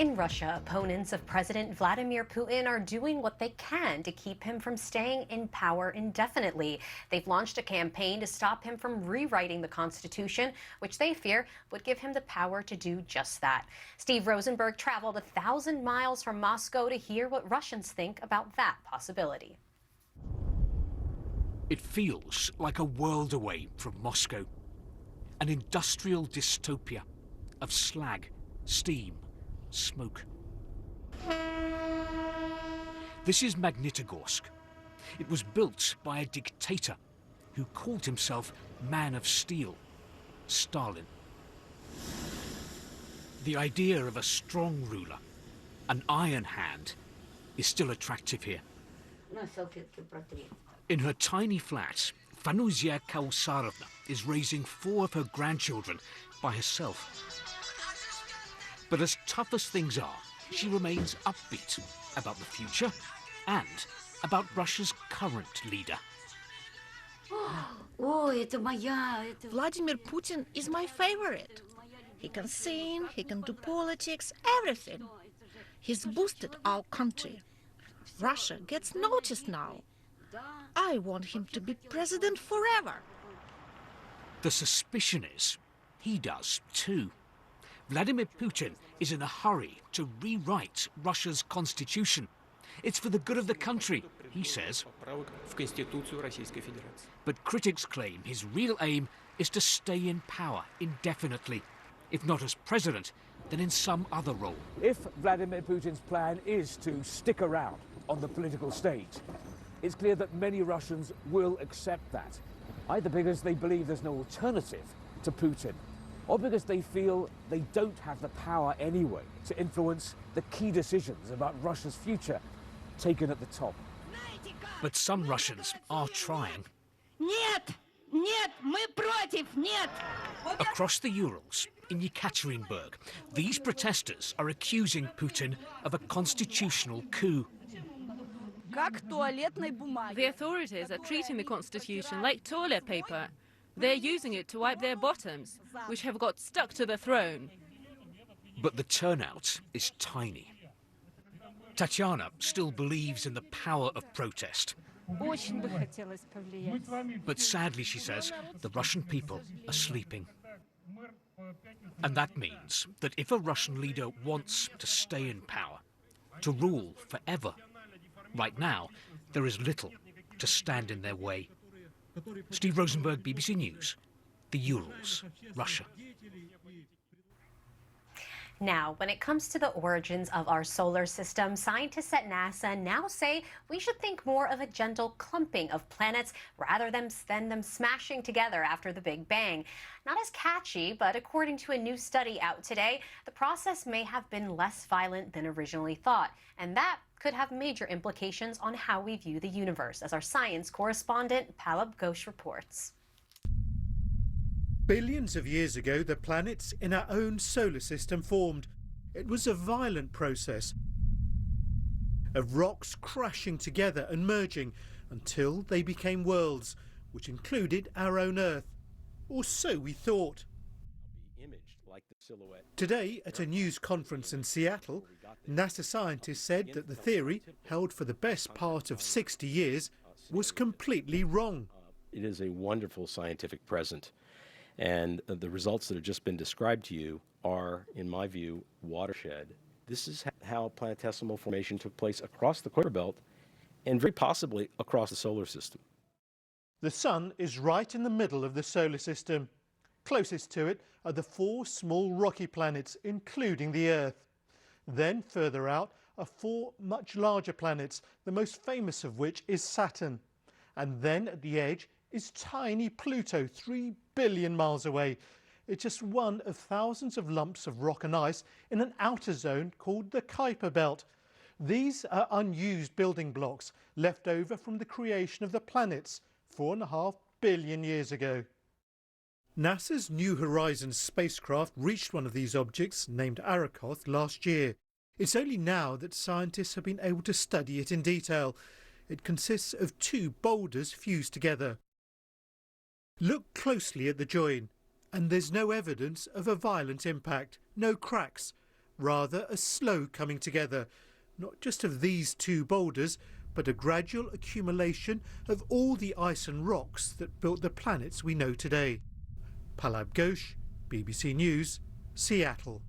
In Russia, opponents of President Vladimir Putin are doing what they can to keep him from staying in power indefinitely. They've launched a campaign to stop him from rewriting the Constitution, which they fear would give him the power to do just that. Steve Rosenberg traveled 1,000 miles from Moscow to hear what Russians think about that possibility. It feels like a world away from Moscow. An industrial dystopia of slag, steam, smoke. This is Magnitogorsk. It was built by a dictator who called himself Man of Steel, Stalin. The idea of a strong ruler, an iron hand, is still attractive here. In her tiny flat, Fanuzia Kausarovna is raising 4 of her grandchildren by herself. But as tough as things are, she remains upbeat about the future and about Russia's current leader. Vladimir Putin is my favorite. He can sing, he can do politics, everything. He's boosted our country. Russia gets noticed now. I want him to be president forever. The suspicion is he does too. Vladimir Putin is in a hurry to rewrite Russia's constitution. It's for the good of the country, he says. But critics claim his real aim is to stay in power indefinitely. If not as president, then in some other role. If Vladimir Putin's plan is to stick around on the political stage, it's clear that many Russians will accept that, either because they believe there's no alternative to Putin, or because they feel they don't have the power anyway to influence the key decisions about Russia's future taken at the top. But some Russians are trying. Нет! Нет! Мы против! Нет! Across the Urals, in Yekaterinburg, these protesters are accusing Putin of a constitutional coup. The authorities are treating the constitution like toilet paper. They're using it to wipe their bottoms, which have got stuck to the throne. But the turnout is tiny. Tatiana still believes in the power of protest. But sadly, she says, the Russian people are sleeping. And that means that if a Russian leader wants to stay in power, to rule forever, right now, there is little to stand in their way. Steve Rosenberg, BBC News, the Urals, Russia. Now, when it comes to the origins of our solar system, scientists at NASA now say we should think more of a gentle clumping of planets rather than them smashing together after the Big Bang. Not as catchy, but according to a new study out today, the process may have been less violent than originally thought, and that could have major implications on how we view the universe, as our science correspondent Palab Ghosh reports. Billions of years ago, the planets in our own solar system formed. It was a violent process of rocks crashing together and merging until they became worlds, which included our own Earth. Or so we thought. Today, at a news conference in Seattle, NASA scientists said that the theory, held for the best part of 60 years, was completely wrong. It is a wonderful scientific present. And the results that have just been described to you are, in my view, watershed. This is how planetesimal formation took place across the Kuiper Belt and very possibly across the solar system. The Sun is right in the middle of the solar system. Closest to it are the 4 small rocky planets, including the Earth. Then, further out, are 4 much larger planets, the most famous of which is Saturn. And then, at the edge, is tiny Pluto, 3 billion miles away. It's just one of thousands of lumps of rock and ice in an outer zone called the Kuiper Belt. These are unused building blocks left over from the creation of the planets 4.5 billion years ago. NASA's New Horizons spacecraft reached one of these objects, named Arrokoth, last year. It's only now that scientists have been able to study it in detail. It consists of 2 boulders fused together. Look closely at the join, and there's no evidence of a violent impact, no cracks. rather a slow coming together, not just of these two boulders, but a gradual accumulation of all the ice and rocks that built the planets we know today. Palab Ghosh, BBC News, Seattle.